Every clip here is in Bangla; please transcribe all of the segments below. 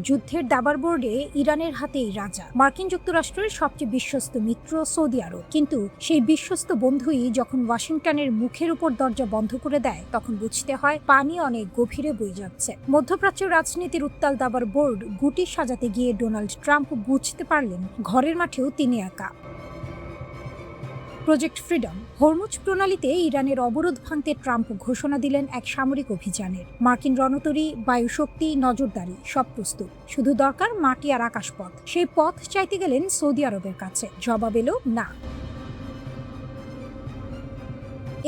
যুদ্ধের দাবার বোর্ডে ইরানের হাতেই রাজা। মার্কিন যুক্তরাষ্ট্রের সবচেয়ে বিশ্বস্ত মিত্র সৌদি আরব, কিন্তু সেই বিশ্বস্ত বন্ধুই যখন ওয়াশিংটনের মুখের উপর দরজা বন্ধ করে দেয়, তখন বুঝতে হয় পানি অনেক গভীরে বয়ে যাচ্ছে। মধ্যপ্রাচ্যের রাজনীতির উত্তাল দাবার বোর্ড গুটি সাজাতে গিয়ে ডোনাল্ড ট্রাম্প বুঝতে পারলেন ঘরের মাঠেও তিনি একা। প্রজেক্ট ফ্রিডম হরমুজ প্রণালীতে ইরানের অবরোধ ভাঙতে ট্রাম্প ঘোষণা দিলেন এক সামরিক অভিযানের। মার্কিন রণতরী, বায়ুশক্তি, নজরদারি সব প্রস্তুত, শুধু দরকার মাটি আর আকাশপথ। সেই পথ চাইতে গেলেন সৌদি আরবের কাছে, জবাব এলো না।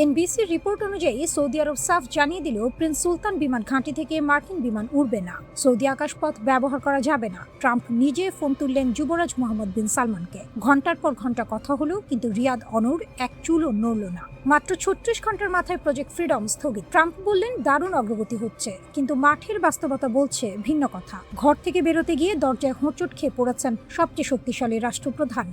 এনবিসির রিপোর্ট অনুযায়ী সৌদি আরব সাফ জানিয়ে দিল প্রিন্স সুলতান বিমান ঘাঁটি থেকে মার্কিন বিমান উড়বে না, সৌদি আকাশপথ ব্যবহার করা যাবে না। ট্রাম্প নিজে ফোন তুললেন যুবরাজ মোহাম্মদ বিন সালমানকে। ঘন্টার পর ঘন্টা কথা হলো, কিন্তু রিয়াদ অনড়, এক চুলও নড়ল না। মাত্র 36 ঘন্টার মাথায় প্রজেক্ট ফ্রিডম স্থগিত। ট্রাম্প বললেন দারুণ অগ্রগতি হচ্ছে, কিন্তু মাঠের বাস্তবতা বলছে ভিন্ন কথা। ঘর থেকে বেরোতে গিয়ে দরজায় হোঁচট খেয়ে পড়েছেন সবচেয়ে শক্তিশালী রাষ্ট্রপ্রধান।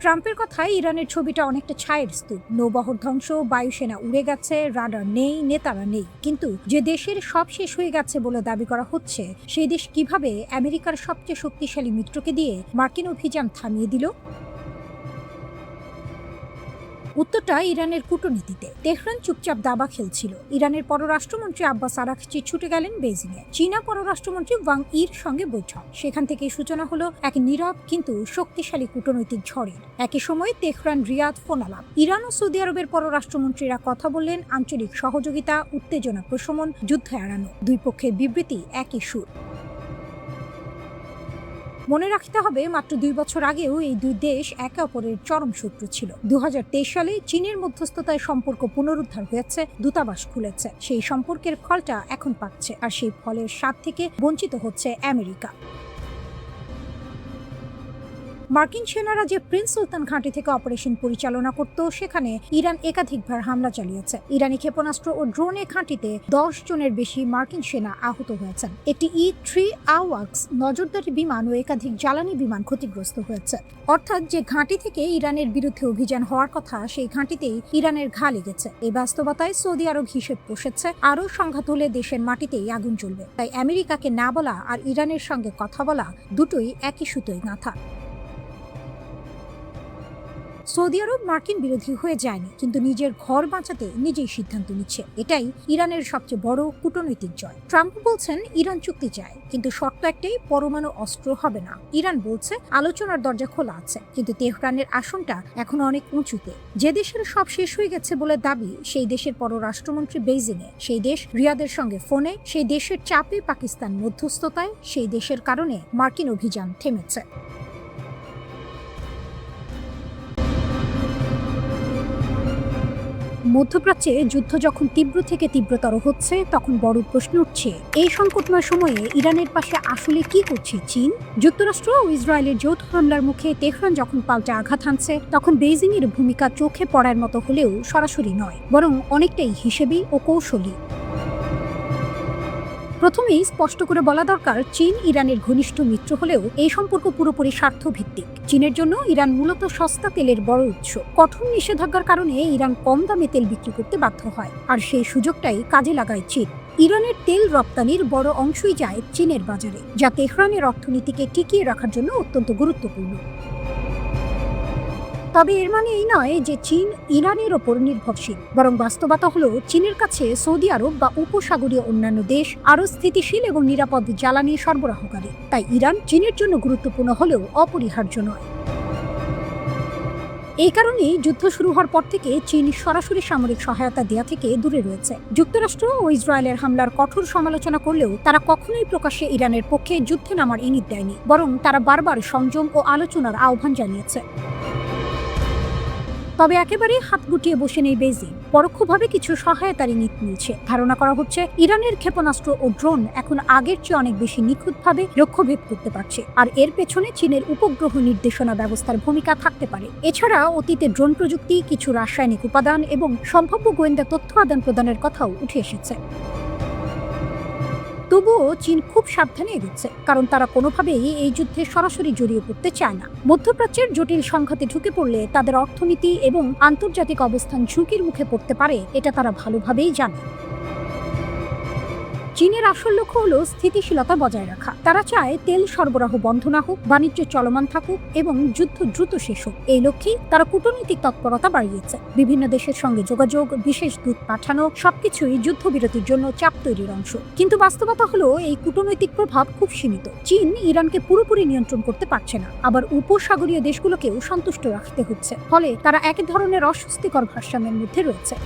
ট্রাম্পের কথায় ইরানের ছবিটা অনেকটা ছায়ের স্তূপ। নৌবহর ধ্বংস, বায়ুসেনা উড়ে গেছে, রাডার নেই, নেতারা নেই। কিন্তু যে দেশের সব শেষ হয়ে গেছে বলে দাবি করা হচ্ছে, সেই দেশ কিভাবে আমেরিকার সবচেয়ে শক্তিশালী মিত্রকে দিয়ে মার্কিন অভিযান থামিয়ে দিল? উত্তরটা ইরানের কূটনীতিতে। তেহরান চুপচাপ দাবা খেলছিল। ইরানের পররাষ্ট্রমন্ত্রী আব্বাস আরাকচি ছুটে গেলেন বেইজিংয়ে। চীনা পররাষ্ট্রমন্ত্রী ওয়াং ইর সঙ্গে বৈঠক। সেখান থেকেই সূচনা হলো এক নীরব কিন্তু শক্তিশালী কূটনৈতিক ঝড়ের। একই সময় তেহরান রিয়াদ ফোন আলাপ। ইরান ও সৌদি আরবের পররাষ্ট্রমন্ত্রীরা কথা বললেন আঞ্চলিক সহযোগিতা, উত্তেজনা প্রশমন, যুদ্ধ এড়ানো। দুই পক্ষের বিবৃতি একই সুর। মনে রাখতে হবে, মাত্র 2 বছর আগেও এই দুই দেশ একে অপরের চরম শত্রু ছিল। 2023 সালে চীনের মধ্যস্থতায় সম্পর্ক পুনরুদ্ধার হয়েছে, দূতাবাস খুলেছে। সেই সম্পর্কের ফলটা এখন পাচ্ছে, আর সেই ফলের স্বাদ থেকে বঞ্চিত হচ্ছে আমেরিকা। মার্কিন সেনারা যে প্রিন্স সুলতান ঘাঁটি থেকে অপারেশন পরিচালনা করত, সেখানে ইরান একাধিকবার হামলা চালিয়েছে। ইরানি ক্ষেপণাস্ত্র ও ড্রোনে ঘাঁটিতে 10 জনের বেশি মার্কিন সেনা আহত হয়েছেন। একটি E-3 AWACS নজরদারি বিমান ও একাধিক জ্বালানি বিমান ক্ষতিগ্রস্ত হয়েছে। অর্থাৎ যে ঘাঁটি থেকে ইরানের বিরুদ্ধে অভিযান হওয়ার কথা, সেই ঘাঁটিতেই ইরানের ঘা লেগেছে। এই বাস্তবতায় সৌদি আরব হিসেব কষেছে, আরও সংঘাত হলে দেশের মাটিতেই আগুন জ্বলবে। তাই আমেরিকাকে না বলা আর ইরানের সঙ্গে কথা বলা, দুটোই একই সুতোয় গাঁথা। সৌদি আরব মার্কিন বিরোধী হয়ে যায়নি, কিন্তু নিজের ঘর বাঁচাতে নিজেই সিদ্ধান্ত নিচ্ছে। এটাই ইরানের সবচেয়ে বড় কূটনৈতিক জয়। ট্রাম্প বলছেন ইরান চুক্তি চায়, কিন্তু শর্ত একটাই, পরমাণু অস্ত্র হবে না। ইরান বলছে আলোচনার দরজা খোলা আছে, কিন্তু তেহরানের আসনটা এখন অনেক উঁচুতে। যে দেশের সব শেষ হয়ে গেছে বলে দাবি, সেই দেশের পররাষ্ট্রমন্ত্রী বেইজিংয়ে, সেই দেশ রিয়াদের সঙ্গে ফোনে, সেই দেশের চাপে পাকিস্তান মধ্যস্থতায়, সেই দেশের কারণে মার্কিন অভিযান থেমেছে। মধ্যপ্রাচ্যে যুদ্ধ যখন তীব্র থেকে তীব্রতর হচ্ছে, তখন বড় প্রশ্ন উঠছে, এই সংকটময় সময়ে ইরানের পাশে আসলে কি করছে চীন? যুক্তরাষ্ট্র ও ইসরায়েলের যৌথ হামলার মুখে তেহরান যখন পাল্টা আঘাত হানছে, তখন বেইজিংয়ের ভূমিকা চোখে পড়ার মতো হলেও সরাসরি নয়, বরং অনেকটাই হিসেবী ও কৌশলী। প্রথমেই স্পষ্ট করে বলা দরকার, চীন ইরানের ঘনিষ্ঠ মিত্র হলেও এই সম্পর্ক পুরোপুরি স্বার্থভিত্তিক। চীনের জন্য ইরান মূলত সস্তা তেলের বড় উৎস। কঠোর নিষেধাজ্ঞার কারণে ইরান কম দামে তেল বিক্রি করতে বাধ্য হয়, আর সেই সুযোগটাই কাজে লাগায় চীন। ইরানের তেল রপ্তানির বড় অংশই যায় চীনের বাজারে, যা তেহরানের অর্থনীতিকে টিকিয়ে রাখার জন্য অত্যন্ত গুরুত্বপূর্ণ। তবে এর মানে এই নয় যে চীন ইরানের ওপর নির্ভরশীল, বরং বাস্তবতা হলো চীনের কাছে সৌদি আরব বা উপসাগরীয় অন্যান্য দেশ আরও স্থিতিশীল এবং নিরাপদ জ্বালানি সরবরাহকারী। তাই ইরান চীনের জন্য গুরুত্বপূর্ণ হলেও অপরিহার্য নয়। এই কারণেই যুদ্ধ শুরু হওয়ার পর থেকে চীন সরাসরি সামরিক সহায়তা দেয়া থেকে দূরে রয়েছে। যুক্তরাষ্ট্র ও ইসরায়েলের হামলার কঠোর সমালোচনা করলেও তারা কখনোই প্রকাশ্যে ইরানের পক্ষে যুদ্ধে নামার ইঙ্গিত দেয়নি, বরং তারা বারবার সংযম ও আলোচনার আহ্বান জানিয়েছে। তবে একেবারে হাত গুটিয়ে বসে নেই বেইজিং। পরোক্ষভাবে কিছু সহায়তার ইঙ্গিত মিলছে। ধারণা করা হচ্ছে ইরানের ক্ষেপণাস্ত্র ও ড্রোন এখন আগের চেয়ে অনেক বেশি নিখুঁতভাবে লক্ষ্যভেদ করতে পারছে, আর এর পেছনে চীনের উপগ্রহ নির্দেশনা ব্যবস্থার ভূমিকা থাকতে পারে। এছাড়া অতীতে ড্রোন প্রযুক্তি, কিছু রাসায়নিক উপাদান এবং সম্ভাব্য গোয়েন্দা তথ্য আদান প্রদানের কথাও উঠে এসেছে। তবুও চীন খুব সাবধানে এগোচ্ছে, কারণ তারা কোনোভাবেই এই যুদ্ধে সরাসরি জড়িয়ে পড়তে চায় না। মধ্যপ্রাচ্যের জটিল সংঘাতে ঢুকে পড়লে তাদের অর্থনীতি এবং আন্তর্জাতিক অবস্থান ঝুঁকির মুখে পড়তে পারে, এটা তারা ভালোভাবেই জানে। চীনের আসল লক্ষ্য হলো স্থিতিশীলতা বজায় রাখা। তারা চায় তেল সরবরাহ বন্ধ না হোক, বাণিজ্য চলমান থাকুক এবং যুদ্ধ দ্রুত শেষ হোক। এই লক্ষ্যেই তারা কূটনৈতিক তৎপরতা বাড়িয়েছে। বিভিন্ন দেশের সঙ্গে যোগাযোগ, বিশেষ দূত পাঠানো, সবকিছুই যুদ্ধবিরতির জন্য চাপ তৈরির অংশ। কিন্তু বাস্তবতা হলো এই কূটনৈতিক প্রভাব খুব সীমিত। চীন ইরানকে পুরোপুরি নিয়ন্ত্রণ করতে পারছে না, আবার উপসাগরীয় দেশগুলোকেও সন্তুষ্ট রাখতে হচ্ছে। ফলে তারা এক ধরনের অস্বস্তিকর ভারসাম্যের মধ্যে রয়েছে।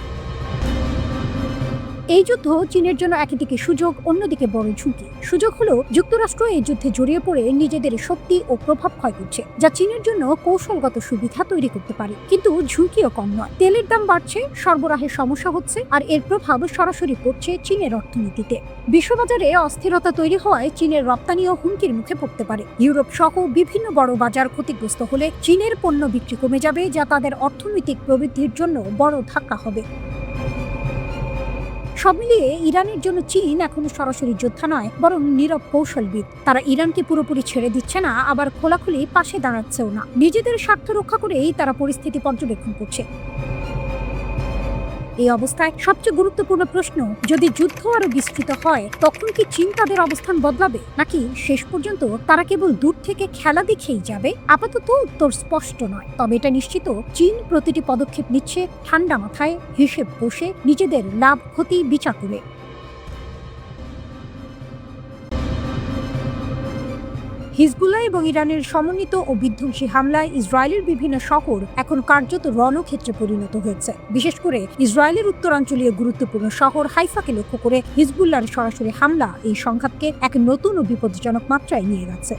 এই যুদ্ধ চীনের জন্য একদিকে সুযোগ, অন্যদিকে বড় ঝুঁকি। সুযোগ হলো যুক্তরাষ্ট্র এই যুদ্ধে জড়িয়ে পড়ে নিজেদের শক্তি ও প্রভাব ক্ষয় করছে, যা চীনের জন্য কৌশলগত সুবিধা তৈরি করতে পারে। কিন্তু ঝুঁকিও কম নয়। তেলের দাম বাড়ছে, সরবরাহের সমস্যা হচ্ছে, আর এর প্রভাব সরাসরি পড়ছে চীনের অর্থনীতিতে। বিশ্ববাজারে অস্থিরতা তৈরি হওয়ায় চীনের রপ্তানিও হুমকির মুখে পড়তে পারে। ইউরোপ সহ বিভিন্ন বড় বাজার ক্ষতিগ্রস্ত হলে চীনের পণ্য বিক্রি কমে যাবে, যা তাদের অর্থনৈতিক প্রবৃদ্ধির জন্য বড় ধাক্কা হবে। সব মিলিয়ে ইরানের জন্য চীন এখনো সরাসরি যোদ্ধা নয়, বরং নীরব কৌশলবিদ। তারা ইরানকে পুরোপুরি ছেড়ে দিচ্ছে না, আবার খোলাখুলি পাশে দাঁড়াচ্ছেও না। নিজেদের স্বার্থ রক্ষা করেই তারা পরিস্থিতি পর্যবেক্ষণ করছে। এই অবস্থায় সবচেয়ে গুরুত্বপূর্ণ প্রশ্ন, যদি যুদ্ধ আরো বিস্তৃত হয় তখন কি চীন তাদের অবস্থান বদলাবে, নাকি শেষ পর্যন্ত তারা কেবল দূর থেকে খেলা দেখেই যাবে? আপাতত উত্তর স্পষ্ট নয়, তবে এটা নিশ্চিত চীন প্রতিটি পদক্ষেপ নিচ্ছে ঠান্ডা মাথায়, হিসেব বসে, নিজেদের লাভ ক্ষতি বিচার করে। হিজবুল্লাহ এবং ইরানের সমন্বিত ও বিধ্বংসী হামলায় ইসরায়েলের বিভিন্ন শহর এখন কার্যত রণক্ষেত্রে পরিণত হয়েছে। বিশেষ করে ইসরায়েলের উত্তরাঞ্চলীয় গুরুত্বপূর্ণ শহর হাইফাকে লক্ষ্য করে হিজবুল্লাহর সরাসরি হামলা এই সংঘাতকে এক নতুন ও বিপজ্জনক মাত্রায় নিয়ে গেছে।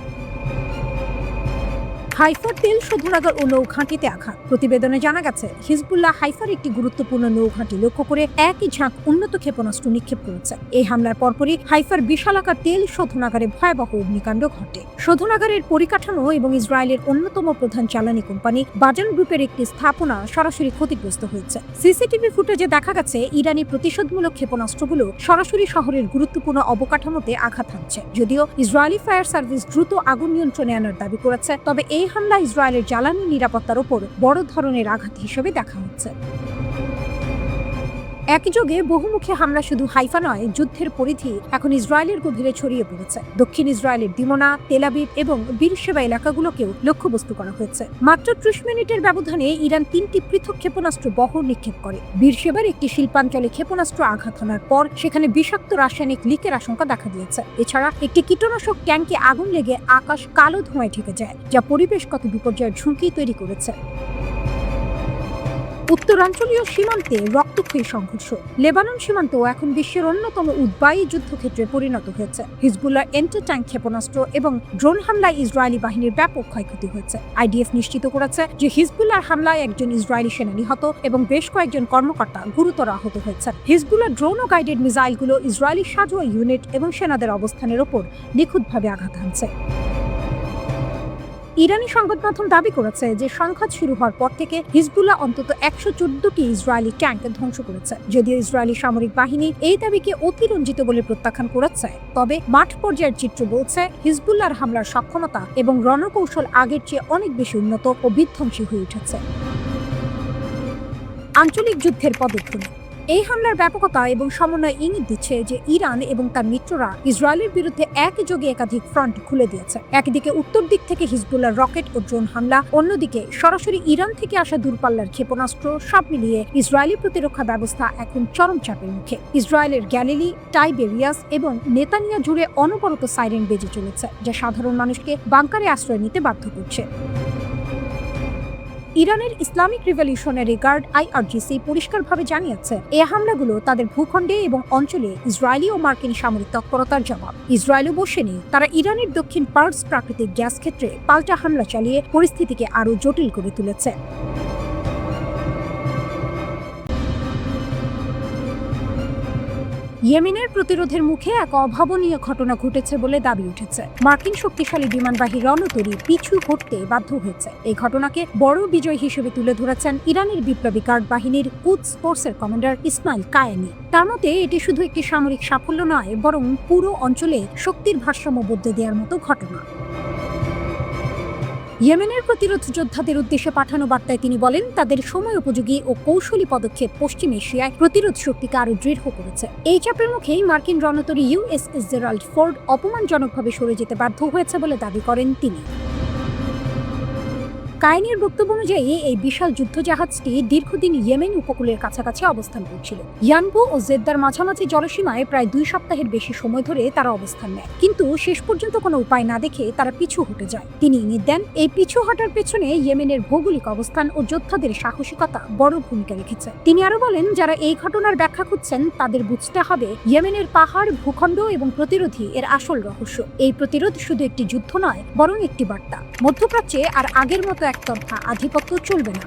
হাইফার তেল শোধনাগার ও নৌঘাঁটিতে আঘাত। প্রতিবেদনে জানা গেছে, হিজবুল্লাহ হাইফার একটি গুরুত্বপূর্ণ নৌঘাঁটি লক্ষ্য করে একই ঝাঁক উন্নত ক্ষেপণাস্ত্র নিক্ষেপ করেছে। এই হামলার পরপরই হাইফার বিশালাকার তেল শোধনাগারে ভয়াবহ অগ্নিকাণ্ড ঘটে। শোধনাগারের পরিকাঠামো এবং ইসরায়েলের অন্যতম প্রধান জ্বালানি কোম্পানি বাজান গ্রুপের একটি স্থাপনা সরাসরি ক্ষতিগ্রস্ত হয়েছে। সিসিটিভি ফুটেজে দেখা গেছে, ইরানি প্রতিশোধমূলক ক্ষেপণাস্ত্রগুলো সরাসরি শহরের গুরুত্বপূর্ণ অবকাঠামোতে আঘাত হানছে। যদিও ইসরায়েলি ফায়ার সার্ভিস দ্রুত আগুন নিয়ন্ত্রণে আনার দাবি করেছে, তবে এই হামলা ইসরায়েলের জ্বালানি নিরাপত্তার উপর বড় ধরনের আঘাত হিসেবে দেখা হচ্ছে। একযোগে বহুমুখী হামলা শুধু হাইফা নয়, যুদ্ধের পরিধি এখন ইসরায়েলের গভীরে ছড়িয়ে পড়েছে। দক্ষিণ ইসরায়েলের দিমোনা, তেল আবিব এবং বীরশেবা এলাকাগুলোকেও লক্ষ্যবস্তু করা হয়েছে। মাত্র 30 মিনিটের ব্যবধানে ইরান 3টি পৃথক ক্ষেপণাস্ত্র বহর নিক্ষেপ করে। বীরশেবার একটি শিল্পাঞ্চলে ক্ষেপণাস্ত্র আঘাত হানার পর সেখানে বিষাক্ত রাসায়নিক লিকের আশঙ্কা দেখা দিয়েছে। এছাড়া একটি কীটনাশক ট্যাঙ্কে আগুন লেগে আকাশ কালো ধোঁয়ায় ঢেকে যায়, যা পরিবেশগত বিপর্যয়ের ঝুঁকি তৈরি করেছে। উত্তরাঞ্চলীয় সীমান্তে রক্তক্ষয়ী সংঘর্ষ। লেবানন সীমান্তেও এখন বিশ্বের অন্যতম উদ্বায়ী যুদ্ধক্ষেত্রে পরিণত হয়েছে। হিজবুল্লাহ এন্টি ট্যাঙ্ক ক্ষেপণাস্ত্র এবং ড্রোন হামলায় ইসরায়েলি বাহিনীর ব্যাপক ক্ষয়ক্ষতি হয়েছে। আইডিএফ নিশ্চিত করেছে যে হিজবুল্লাহর হামলায় একজন ইসরায়েলি সেনা নিহত এবং বেশ কয়েকজন কর্মকর্তা গুরুতর আহত হয়েছে। হিজবুল্লাহ ড্রোন ও গাইডেড মিসাইলগুলো ইসরায়েলি সাজোয়া ইউনিট এবং সেনাদের অবস্থানের ওপর নিখুঁতভাবে আঘাত হানছে। ইরানি সংবাদ মাধ্যম দাবি করেছে যে সংঘাত শুরু হওয়ার পর থেকে হিজবুল্লাহ অন্তত 114টি ইসরায়েলি ট্যাঙ্ক ধ্বংস করেছে। যদিও ইসরায়েলি সামরিক বাহিনী এই দাবিকে অতিরঞ্জিত বলে প্রত্যাখ্যান করেছে, তবে মাঠ পর্যায়ের চিত্র বলছে হিজবুল্লাহর হামলার সক্ষমতা এবং রণকৌশল আগের চেয়ে অনেক বেশি উন্নত ও বিধ্বংসী হয়ে উঠেছে। আঞ্চলিক যুদ্ধের পদক্ষেপ। এই হামলার ব্যাপকতা এবং সমন্বয় ইঙ্গিত দিচ্ছে যে ইরান এবং তার মিত্ররা ইসরায়েলের বিরুদ্ধে একযোগে একাধিক ফ্রন্ট খুলে দিয়েছে। একদিকে উত্তর দিক থেকে হিজবুল্লাহর রকেট ও ড্রোন হামলা, অন্যদিকে সরাসরি ইরান থেকে আসা দূরপাল্লার ক্ষেপণাস্ত্র। সব মিলিয়ে ইসরায়েলি প্রতিরক্ষা ব্যবস্থা এখন চরম চাপের মুখে। ইসরায়েলের গ্যালিলি, টাইবেরিয়াস এবং নেতানিয়া জুড়ে অনবরত সাইরেন বেজে চলেছে, যা সাধারণ মানুষকে বাংকারে আশ্রয় নিতে বাধ্য করছে। ইরানের ইসলামিক রিভলিউশনারি গার্ড IRGC পরিষ্কারভাবে জানিয়েছে, এই হামলাগুলো তাদের ভূখণ্ডে এবং অঞ্চলে ইসরায়েলি ও মার্কিন সামরিক তৎপরতার জবাব। ইসরায়েলও বসেনি, তারা ইরানের দক্ষিণ পার্স প্রাকৃতিক গ্যাস ক্ষেত্রে পাল্টা হামলা চালিয়ে পরিস্থিতিকে আরও জটিল করে তুলেছে। ইয়েমেনের প্রতিরোধের মুখে এক অভাবনীয় ঘটনা ঘটেছে বলে দাবি উঠেছে। মার্কিন শক্তিশালী বিমানবাহী রণতরী পিছু হটতে বাধ্য হয়েছে। এই ঘটনাকে বড় বিজয় হিসেবে তুলে ধরেছেন ইরানের বিপ্লবী গার্ড বাহিনীর কুদস ফোর্সের কমান্ডার ইসমাইল কায়েনি। তার মতে এটি শুধু একটি সামরিক সাফল্য নয়, বরং পুরো অঞ্চলে শক্তির ভারসাম্য বদলে দেওয়ার মতো ঘটনা। ইয়েমেনের প্রতিরোধ যোদ্ধাদের উদ্দেশ্যে পাঠানো বার্তায় তিনি বলেন, তাদের সময় উপযোগী ও কৌশলী পদক্ষেপ পশ্চিম এশিয়ায় প্রতিরোধ শক্তিকে আরো দৃঢ় করেছে। এই চাপের মুখেই মার্কিন রণতরী USS জেরাল্ড ফোর্ড অপমানজনকভাবে সরে যেতে বাধ্য হয়েছে বলে দাবি করেন তিনি। কায়েনের বক্তব্য অনুযায়ী এই বিশাল যুদ্ধজাহাজটি দীর্ঘদিন ইয়েমেন উপকূলের কাছাকাছি অবস্থান করছিল। ইয়ানবু ও জেদ্দার মাঝামাঝি জলসীমায় প্রায় 2 সপ্তাহের বেশি সময় ধরে তারা অবস্থান নেয়, কিন্তু শেষ পর্যন্ত কোনো উপায় না দেখে তারা পিছু হটে যায়। তিনি ইঙ্গিত দেন, এই পিছু হটার পেছনে ইয়েমেনের ভৌগোলিক অবস্থান ও যোদ্ধাদের সাহসিকতা বড় ভূমিকা রেখেছে। তিনি আরো বলেন, যারা এই ঘটনার ব্যাখ্যা খুঁজছেন তাদের বুঝতে হবে ইয়েমেনের পাহাড়, ভূখণ্ড এবং প্রতিরোধী এর আসল রহস্য। এই প্রতিরোধ শুধু একটি যুদ্ধ নয়, বরং একটি বার্তা। মধ্যপ্রাচ্যে আর আগের মতো একতরফা আধিপত্য চলবে না।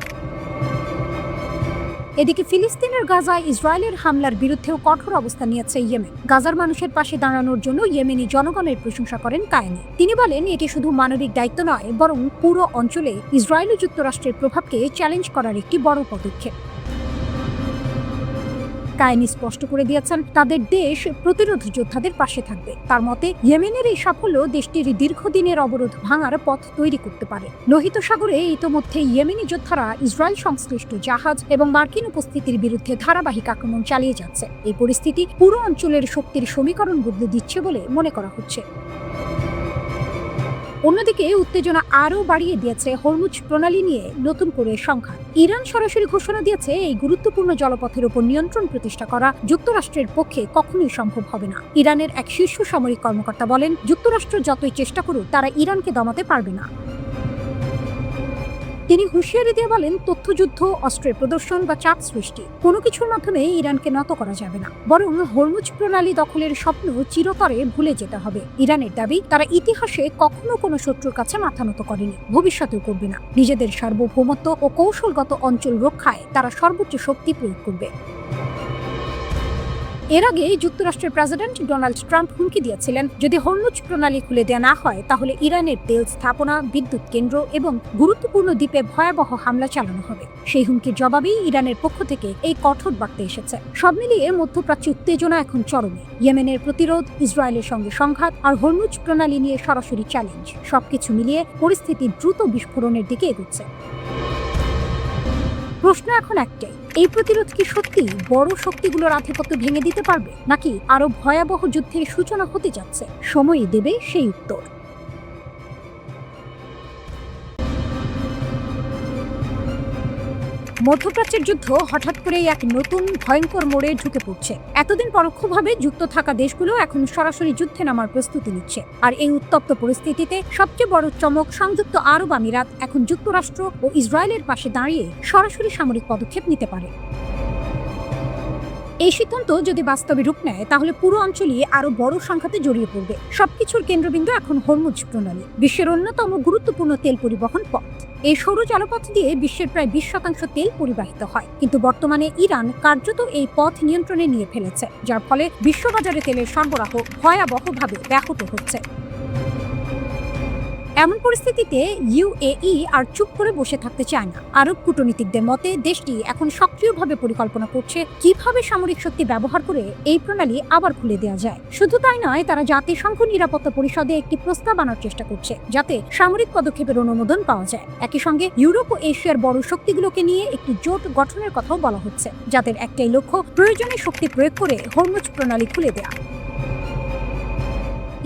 এদিকে ফিলিস্তিনের গাজায় ইসরায়েলের হামলার বিরুদ্ধেও কঠোর অবস্থান নিয়েছে ইয়েমেন। গাজার মানুষের পাশে দাঁড়ানোর জন্য ইয়েমেনি জনগণের প্রশংসা করেন কায়েনি। তিনি বলেন, এটি শুধু মানবিক দায়িত্ব নয়, বরং পুরো অঞ্চলে ইসরায়েল ও যুক্তরাষ্ট্রের প্রভাবকে চ্যালেঞ্জ করার একটি বড় পদক্ষেপ। কায়েনি স্পষ্ট করে দিয়েছেন, তাদের দেশ প্রতিরোধ যোদ্ধাদের পাশে থাকবে। তার মতে, ইয়েমেনের এই সাফল্য দেশটির দীর্ঘদিনের অবরোধ ভাঙার পথ তৈরি করতে পারে। লোহিত সাগরে ইতোমধ্যে ইয়েমেনি যোদ্ধারা ইসরায়েল সংশ্লিষ্ট জাহাজ এবং মার্কিন উপস্থিতির বিরুদ্ধে ধারাবাহিক আক্রমণ চালিয়ে যাচ্ছে। এই পরিস্থিতি পুরো অঞ্চলের শক্তির সমীকরণ বদলে দিচ্ছে বলে মনে করা হচ্ছে। অন্যদিকে উত্তেজনা আরও বাড়িয়ে দিয়েছে হরমুজ প্রণালী নিয়ে নতুন করে সংঘাত। ইরান সরাসরি ঘোষণা দিয়েছে, এই গুরুত্বপূর্ণ জলপথের উপর নিয়ন্ত্রণ প্রতিষ্ঠা করা যুক্তরাষ্ট্রের পক্ষে কখনোই সম্ভব হবে না। ইরানের এক শীর্ষ সামরিক কর্মকর্তা বলেন, যুক্তরাষ্ট্র যতই চেষ্টা করুক তারা ইরানকে দমাতে পারবে না। তিনি হুঁশিয়ারি দিয়ে বলেন, তথ্যযুদ্ধ, অস্ত্রের প্রদর্শন বা চাপ সৃষ্টি কোনো কিছুর মাধ্যমে ইরানকে নত করা যাবে না, বরং হরমুজ প্রণালী দখলের স্বপ্ন চিরতরে ভুলে যেতে হবে। ইরানের দাবি, তারা ইতিহাসে কখনো কোনো শত্রুর কাছে মাথা নত করেনি, ভবিষ্যতেও করবে না। নিজেদের সার্বভৌমত্ব ও কৌশলগত অঞ্চল রক্ষায় তারা সর্বোচ্চ শক্তি প্রয়োগ করবে। এর আগে যুক্তরাষ্ট্রের প্রেসিডেন্ট ডোনাল্ড ট্রাম্প হুমকি দিয়েছিলেন, যদি হরমুজ প্রণালী খুলে দেওয়া না হয় তাহলে ইরানের তেল স্থাপনা, বিদ্যুৎ কেন্দ্র এবং গুরুত্বপূর্ণ দ্বীপে ভয়াবহ হামলা চালানো হবে। সেই হুমকির জবাবেই ইরানের পক্ষ থেকে এই কঠোর বার্তা এসেছে। সব মিলিয়ে মধ্যপ্রাচ্যে উত্তেজনা এখন চরমে। ইয়েমেনের প্রতিরোধ, ইসরায়েলের সঙ্গে সংঘাত আর হরমুজ প্রণালী নিয়ে সরাসরি চ্যালেঞ্জ, সবকিছু মিলিয়ে পরিস্থিতি দ্রুত বিস্ফোরণের দিকে এগোচ্ছে। প্রশ্ন এখন একটাই, এই প্রতিরোধ কি সত্যি বড় শক্তিগুলোর আধিপত্য ভেঙে দিতে পারবে, নাকি আরো ভয়াবহ যুদ্ধের সূচনা হতে যাচ্ছে? সময়ই দেবে সেই উত্তর। মধ্যপ্রাচ্যের যুদ্ধ হঠাৎ করেই এক নতুন ভয়ঙ্কর মোড়ে ঢুকে পড়ছে। এতদিন পরোক্ষভাবে যুক্ত থাকা দেশগুলো এখন সরাসরি যুদ্ধে নামার প্রস্তুতি নিচ্ছে। আর এই উত্তপ্ত পরিস্থিতিতে সবচেয়ে বড় চমক, সংযুক্ত আরব আমিরাত এখন যুক্তরাষ্ট্র ও ইসরায়েলের পাশে দাঁড়িয়ে সরাসরি সামরিক পদক্ষেপ নিতে পারে। এই সিদ্ধান্ত যদি বাস্তবে রূপ নেয় তাহলে পুরো অঞ্চলই আরো বড় সংঘাতে জড়িয়ে পড়বে। সবকিছুর কেন্দ্রবিন্দু এখন হরমুজ প্রণালী, বিশ্বের অন্যতম গুরুত্বপূর্ণ তেল পরিবহন পথ। এই সরু জলপথ দিয়ে বিশ্বের প্রায় 20% তেল পরিবাহিত হয়, কিন্তু বর্তমানে ইরান কার্যত এই পথ নিয়ন্ত্রণে নিয়ে ফেলেছে, যার ফলে বিশ্ববাজারে তেলের সরবরাহ ভয়াবহভাবে ব্যাহত হচ্ছে। এমন পরিস্থিতিতে ইউএই আর চুপ করে বসে থাকতে চায় না। আরব কূটনীতিকদের মতে দেশটি এখন সক্রিয়ভাবে পরিকল্পনা করছে কিভাবে সামরিক শক্তি ব্যবহার করে এই প্রণালী আবার খুলে দেওয়া যায়। শুধু তাই নয়, তারা জাতিসংঘ নিরাপত্তা পরিষদে একটি প্রস্তাব আনার চেষ্টা করছে, যাতে সামরিক পদক্ষেপের অনুমোদন পাওয়া যায়। একই সঙ্গে ইউরোপ ও এশিয়ার বড় শক্তিগুলোকে নিয়ে একটি জোট গঠনের কথাও বলা হচ্ছে, যাদের একটাই লক্ষ্য, প্রয়োজনে শক্তি প্রয়োগ করে হরমুজ প্রণালী খুলে দেওয়া।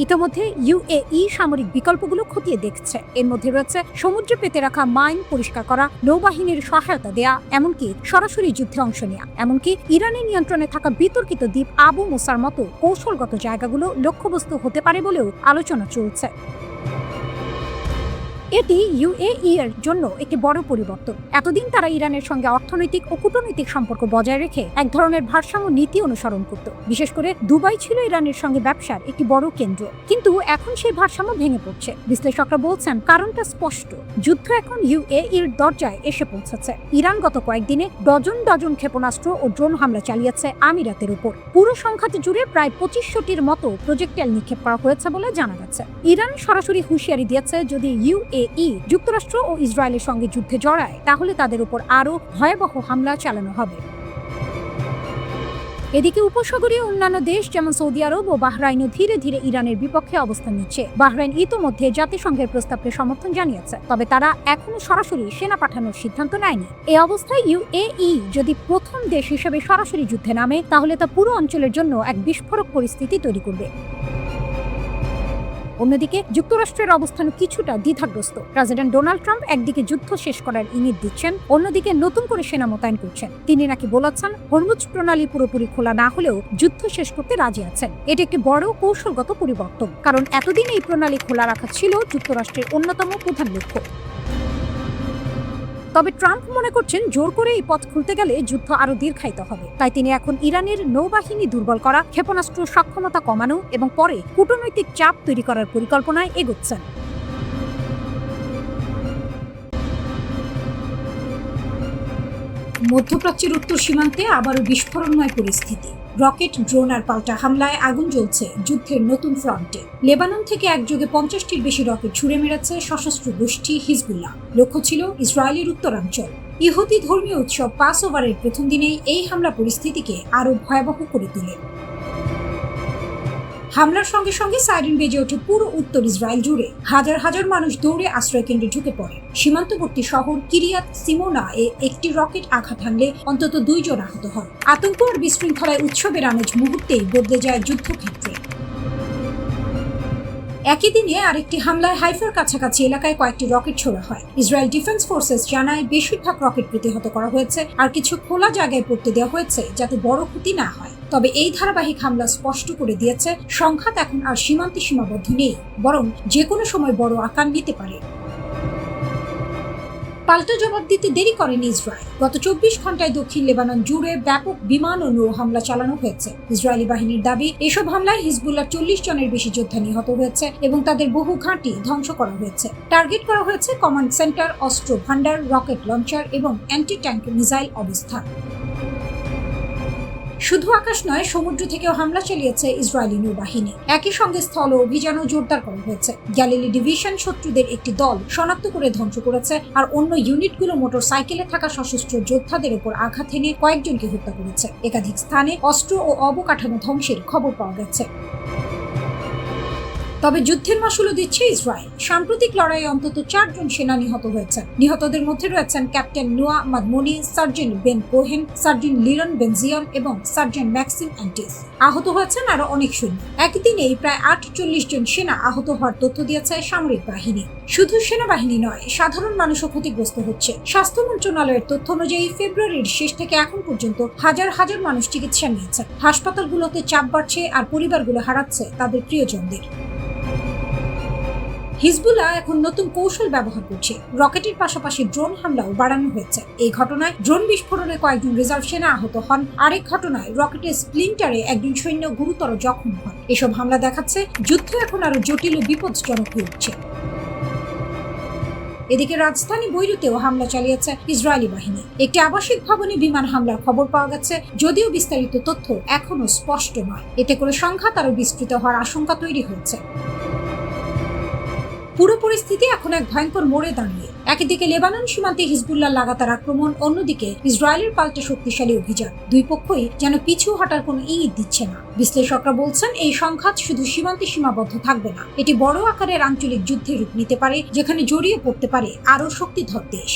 ইতোমধ্যে ইউএই সামরিক বিকল্পগুলো খতিয়ে দেখছে। এর মধ্যে রয়েছে সমুদ্রে পেতে রাখা মাইন পরিষ্কার করা, নৌবাহিনীর সহায়তা দেয়া, এমনকি সরাসরি যুদ্ধে অংশ নেওয়া। এমনকি ইরানের নিয়ন্ত্রণে থাকা বিতর্কিত দ্বীপ আবু মুসার মতো কৌশলগত জায়গাগুলো লক্ষ্যবস্তু হতে পারে বলেও আলোচনা চলছে। এটি ইউএই এর জন্য একটি বড় পরিবর্তন। এতদিন তারা ইরানের সঙ্গে অর্থনৈতিক ও কূটনৈতিক সম্পর্ক বজায় রেখে এক ধরনের ভারসাম্য নীতি অনুসরণ করত। বিশেষ করে দুবাই ছিল ইরানের সঙ্গে ব্যবসার একটি বড় কেন্দ্র, কিন্তু এখন সেই ভারসাম্য ভেঙে পড়ছে। বিশ্লেষকরা বলছেন, কারণটা স্পষ্ট, যুদ্ধ এখন ইউএই এর দরজায় এসে পৌঁছেছে। ইরান গত কয়েকদিনে ডজন ডজন ক্ষেপণাস্ত্র ও ড্রোন হামলা চালিয়েছে আমিরাতের উপর। পুরো সংঘাত জুড়ে প্রায় 2500টির মতো প্রজেক্টাইল নিক্ষেপ করা হয়েছে বলে জানা গেছে। ইরান সরাসরি হুঁশিয়ারি দিয়েছে, যদি ইউএই যুক্তরাষ্ট্র ও ইসরায়েলের সঙ্গে যুদ্ধে জড়ায় তাহলে তাদের উপর আরো ভয়াবহ হামলা চালানো হবে। এদিকে উপসাগরীয় অন্যান্য দেশ যেমন সৌদি আরব ও বাহরাইনও ধীরে ধীরে ইরানের বিপক্ষে অবস্থান নিচ্ছে। বাহরাইন ইতোমধ্যে জাতিসংঘের প্রস্তাবকে সমর্থন জানিয়েছে, তবে তারা এখনো সরাসরি সেনা পাঠানোর সিদ্ধান্ত নেয়নি। এই অবস্থায় ইউএই যদি প্রথম দেশ হিসেবে সরাসরি যুদ্ধে নামে, তাহলে তা পুরো অঞ্চলের জন্য এক বিস্ফোরক পরিস্থিতি তৈরি করবে। অন্যদিকে যুক্তরাষ্ট্রের অবস্থান কিছুটা দ্বিধাগ্রস্ত। প্রেসিডেন্ট ডোনাল্ড ট্রাম্প একদিকে যুদ্ধ শেষ করার ইঙ্গিত দিচ্ছেন, অন্যদিকে নতুন করে সেনা মোতায়েন করছেন। তিনি নাকি বলেছেন হরমুজ প্রণালী পুরোপুরি খোলা না হলেও যুদ্ধ শেষ করতে রাজি আছেন। এটি একটি বড় কৌশলগত পরিবর্তন, কারণ এতদিন এই প্রণালী খোলা রাখা ছিল যুক্তরাষ্ট্রের অন্যতম প্রধান লক্ষ্য। তবে ট্রাম্প মনে করছেন জোর করে এই পথ খুলতে গেলে যুদ্ধ আরো দীর্ঘায়িত হবে। তাই তিনি এখন ইরানের নৌবাহিনী দুর্বল করা, ক্ষেপণাস্ত্র সক্ষমতা কমানো এবং পরে কূটনৈতিক চাপ তৈরি করার পরিকল্পনায় এগোচ্ছেন। মধ্যপ্রাচ্যের উত্তর সীমান্তে আবারও বিস্ফোরণময় পরিস্থিতি। রকেট, ড্রোন আর পাল্টা হামলায় আগুন জ্বলছে যুদ্ধের নতুন ফ্রন্টে। লেবানন থেকে একযোগে 50টির বেশি রকেট ছুড়ে মেরেছে সশস্ত্র গোষ্ঠী হিজবুল্লাহ। লক্ষ্য ছিল ইসরায়েলের উত্তরাঞ্চল। ইহুদি ধর্মীয় উৎসব পাস ওভারের প্রথম দিনেই এই হামলা পরিস্থিতিকে আরও ভয়াবহ করে তোলে। হামলার সঙ্গে সঙ্গে সাইরেন বেজে ওঠে পুরো উত্তর ইসরায়েল জুড়ে। হাজার হাজার মানুষ দৌড়ে আশ্রয়কেন্দ্রে ঢুকে পড়ে। সীমান্তবর্তী শহর কিরিয়াত সিমোনা এ একটি রকেট আঘাত হানলে অন্তত 2 জন আহত হন। আতঙ্ক আর বিশৃঙ্খলায় উৎসবের আমেজ মুহূর্তেই বদলে যায় যুদ্ধক্ষেত্রে। একই দিনে আরেকটি হামলায় হাইফার কাছাকাছি এলাকায় কয়েকটি রকেট ছোড়া হয়। ইসরায়েল ডিফেন্স ফোর্সেস জানায় বেশিরভাগ রকেট প্রতিহত করা হয়েছে আর কিছু খোলা জায়গায় পড়তে দেওয়া হয়েছে যাতে বড় ক্ষতি না হয়। তবে এই ধারাবাহিক হামলা স্পষ্ট করে দিয়েছে সংঘাত এখন আর সীমান্তে সীমাবদ্ধ নেই, বরং যে কোনো সময় বড় আকার নিতে পারে। পাল্টা জবাব দিতে দেরি করেনি ইসরায়েল। গত 24 ঘন্টায় দক্ষিণ লেবানন জুড়ে ব্যাপক বিমান ও নৌ হামলা চালানো হয়েছে। ইসরায়েলি বাহিনীর দাবি, এসব হামলায় হিজবুল্লাহ 40 জনের বেশি যোদ্ধা নিহত হয়েছে এবং তাদের বহু ঘাঁটি ধ্বংস করা হয়েছে। টার্গেট করা হয়েছে কমান্ড সেন্টার, অস্ত্র ভান্ডার, রকেট লঞ্চার এবং অ্যান্টি ট্যাঙ্ক মিসাইল অবস্থান। শুধু আকাশ নয়, সমুদ্র থেকেও হামলা চালিয়েছে ইসরায়েলি নৌবাহিনী। একই সঙ্গে স্থল অভিযানও জোরদার করা হয়েছে। গ্যালিলি ডিভিশন শত্রুদের একটি দল শনাক্ত করে ধ্বংস করেছে, আর অন্য ইউনিটগুলো মোটর সাইকেলে থাকা সশস্ত্র যোদ্ধাদের উপর আঘাত হেনে কয়েকজনকে হত্যা করেছে। একাধিক স্থানে অস্ত্র ও অবকাঠামো ধ্বংসের খবর পাওয়া গেছে। তবে যুদ্ধের মাশুলও দিচ্ছে ইসরায়েল। সাম্প্রতিক লড়াইয়ে অন্তত 4 জন সেনা নিহত হয়েছেন। নিহতদের মধ্যে রয়েছেন ক্যাপ্টেন নোয়া মাদমনি, সার্জেন্ট বেন কোহেন, সার্জেন্ট লিরন বেনজিয়ন এবং সার্জেন্ট ম্যাক্সিম অ্যান্টিস। আহত হয়েছেন আরো অনেক সৈন্য। একদিনেই প্রায় 48 জন সেনা আহত হওয়ার তথ্য দিয়েছে সামরিক বাহিনী। শুধু সেনাবাহিনী নয়, সাধারণ মানুষও ক্ষতিগ্রস্ত হচ্ছে। স্বাস্থ্য মন্ত্রণালয়ের তথ্য অনুযায়ী ফেব্রুয়ারির শেষ থেকে এখন পর্যন্ত হাজার হাজার মানুষ চিকিৎসা নিয়েছেন। হাসপাতালগুলোতে চাপ বাড়ছে আর পরিবারগুলো হারাচ্ছে তাদের প্রিয়জনদের। হিজবুল্লাহ এখন নতুন কৌশল ব্যবহার করছে। রকেটের পাশাপাশি ড্রোন হামলাও বাড়ানো হয়েছে। এই ঘটনায় ড্রোন বিস্ফোরণে কয়েকজন রিজার্ভ সেনা আহত হন। আরেক ঘটনায় রকেটের স্প্লিন্টারে একজন সৈন্য গুরুতর জখম হন। এসব হামলা দেখাচ্ছে যুদ্ধ এখন আরো জটিল ও বিপজ্জনক হয়ে উঠছে। এদিকে রাজধানী বৈরুতেও হামলা চালিয়েছে ইসরায়েলি বাহিনী। একটি আবাসিক ভবনে বিমান হামলার খবর পাওয়া গেছে, যদিও বিস্তারিত তথ্য এখনো স্পষ্ট নয়। এতে করে সংঘাত আরো বিস্তৃত হওয়ার আশঙ্কা তৈরি হয়েছে। পুরো পরিস্থিতি এখন এক ভয়ঙ্কর মোড়ে দাঁড়িয়ে। একদিকে লেবানন সীমান্তে হিজবুল্লাহ লাগাতার আক্রমণ, অন্যদিকে ইসরায়েলের পাল্টা শক্তিশালী অভিযান। দুই পক্ষই যেন পিছু হটার কোনো ইঙ্গিত দিচ্ছে না। বিশ্লেষকরা বলছেন এই সংঘাত শুধু সীমান্তে সীমাবদ্ধ থাকবে না, এটি বড় আকারের আঞ্চলিক যুদ্ধের রূপ নিতে পারে, যেখানে জড়িয়ে পড়তে পারে আরও শক্তিধর দেশ।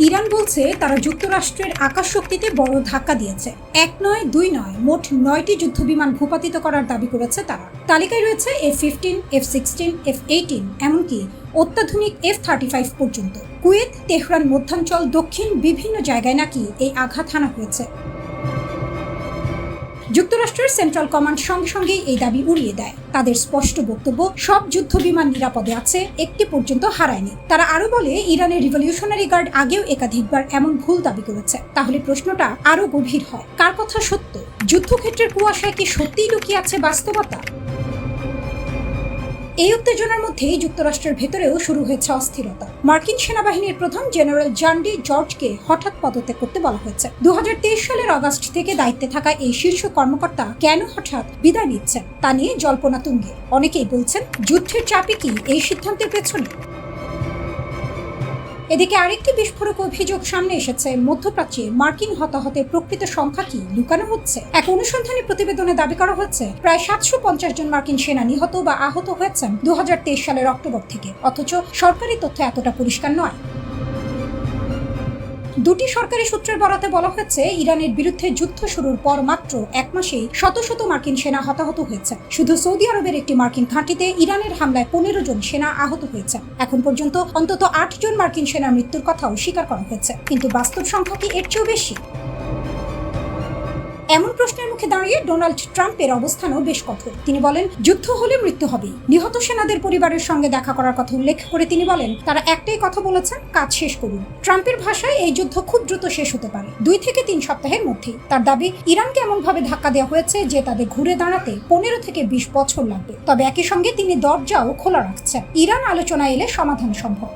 ইরান বলছে তারা যুক্তরাষ্ট্রের আকাশ শক্তিতে বড় ধাক্কা দিয়েছে। 1 নয় 2 নয়, মোট 9টি যুদ্ধবিমান ভূপাতিত করার দাবি করেছে তারা। তালিকায় রয়েছে F-15, F-16, F-18, এমনকি অত্যাধুনিক F-35 পর্যন্ত। কুয়েত, তেহরান, মধ্যাঞ্চল, দক্ষিণ বিভিন্ন জায়গায় নাকি এই আঘাত হানা হয়েছে। যুক্তরাষ্ট্রের সেন্ট্রাল কমান্ড সঙ্গে সঙ্গেই এই দাবি উড়িয়ে দেয়। তাদের স্পষ্ট বক্তব্য, সব যুদ্ধ বিমান নিরাপদে আছে, একটি পর্যন্ত হারায়নি। তারা আরো বলে, ইরানের রিভলিউশনারি গার্ড আগেও একাধিকবার এমন ভুল দাবি করেছে। তাহলে প্রশ্নটা আরো গভীর হয়, কার কথা সত্য? যুদ্ধক্ষেত্রের কুয়াশায় কি সত্যিই লুকিয়ে আছে বাস্তবতা? এই উত্তেজনার মধ্যেই যুক্তরাষ্ট্রের ভেতরেও শুরু হয়েছে অস্থিরতা। মার্কিন সেনাবাহিনীর প্রধান জেনারেল জন ডি জর্জকে হঠাৎ পদত্যাগ করতে বলা হয়েছে। 2023 সালের আগস্ট থেকে দায়িত্বে থাকা এই শীর্ষ কর্মকর্তা কেন হঠাৎ বিদায় নিচ্ছেন তা নিয়ে জল্পনা তুঙ্গে। অনেকেই বলছেন, যুদ্ধের চাপে কি এই সিদ্ধান্তের পেছনে? এদিকে আরেকটি বিস্ফোরক অভিযোগ সামনে এসেছে, মধ্যপ্রাচ্যে মার্কিন হতাহতের প্রকৃত সংখ্যা কি লুকানো হচ্ছে। এক অনুসন্ধানী প্রতিবেদনে দাবি করা হচ্ছে প্রায় 750 জন মার্কিন সেনা নিহত বা আহত হয়েছেন 2023 সালের অক্টোবর থেকে, অথচ সরকারি তথ্য এতটা পরিষ্কার নয়। দুটি সরকারি সূত্রের বরাতে বলা হয়েছে, ইরানের বিরুদ্ধে যুদ্ধ শুরুর পর মাত্র এক মাসেই শত শত মার্কিন সেনা হতাহত হয়েছে। শুধু সৌদি আরবের একটি মার্কিন ঘাঁটিতে ইরানের হামলায় 15 জন সেনা আহত হয়েছে। এখন পর্যন্ত অন্তত 8 জন মার্কিন সেনার মৃত্যুর কথাও স্বীকার করা হয়েছে, কিন্তু বাস্তব সংখ্যা কি এর চেয়েও বেশি? এমন প্রশ্নের মুখে দাঁড়িয়ে ডোনাল্ড ট্রাম্পের অবস্থানও বেশ কঠোর। তিনি বলেন, যুদ্ধ হলে মৃত্যু হবেই। নিহত সেনাদের পরিবারের সঙ্গে দেখা করার কথা উল্লেখ করে তিনি বলেন, তারা একটাই কথা বলেছেন, কাজ শেষ করুন। ট্রাম্পের ভাষায় এই যুদ্ধ খুব দ্রুত শেষ হতে পারে, 2 থেকে 3 সপ্তাহের মধ্যেই। তার দাবি, ইরানকে এমনভাবে ধাক্কা দেওয়া হয়েছে যে তাদের ঘুরে দাঁড়াতে 15 থেকে 20 বছর লাগবে। তবে একই সঙ্গে তিনি দরজাও খোলা রাখছেন, ইরান আলোচনায় এলে সমাধান সম্ভব।